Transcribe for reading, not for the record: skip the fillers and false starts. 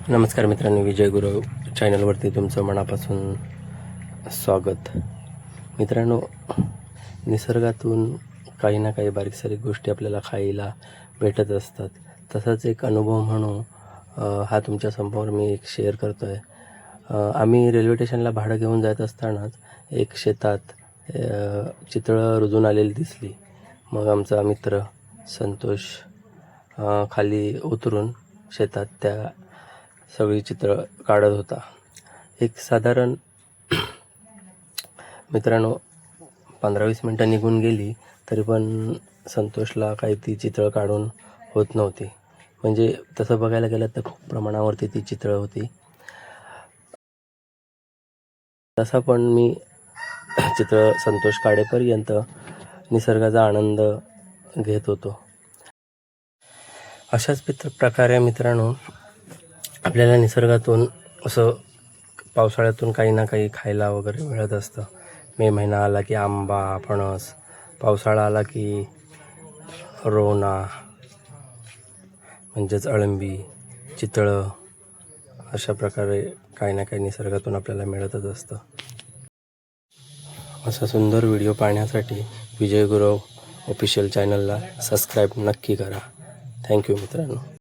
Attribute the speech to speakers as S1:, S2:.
S1: नमस्कार मित्रांनो, विजय गुरव चॅनलवरती तुमचं मनापासून स्वागत. मित्रांनो, निसर्गातून काही ना काही बारीक सारीक गोष्टी आपल्याला खायला भेटत असतात. तसाच एक अनुभव म्हणून हा तुमच्यासमोर मी एक शेअर करतो आहे. आम्ही रेल्वे स्टेशनला भाडं घेऊन जात असतानाच एक शेतात चितळं रुजून आलेली दिसली. मग आमचा मित्र संतोष खाली उतरून शेतात त्या सगळी चित्र काढत होता. एक साधारण मित्रांनो 15-20 मिनटं निघून गेली तरी पण संतोषला काही ती चित्र काढून होत नव्हती. म्हणजे तसं बघायला गेलं तर खूप प्रमाणावरती ती चित्र होती. तसा पण मी चित्र संतोष काढेपर्यंत निसर्गाचा आनंद घेत होतो. अशाच प्रकारे मित्रांनो, आपल्याला निसर्गातून असं पावसाळ्यातून काही ना काही खायला वगैरे मिळत असतं. मे महिना आला की आंबा, फणस, पावसाळा आला की रोना म्हणजेच अळंबी, चितळं, अशा प्रकारे काही ना काही निसर्गातून आपल्याला मिळतच असतं. असा सुंदर व्हिडिओ पाहण्यासाठी विजय गुरव ऑफिशियल चॅनलला सबस्क्राईब नक्की करा. थँक्यू मित्रांनो.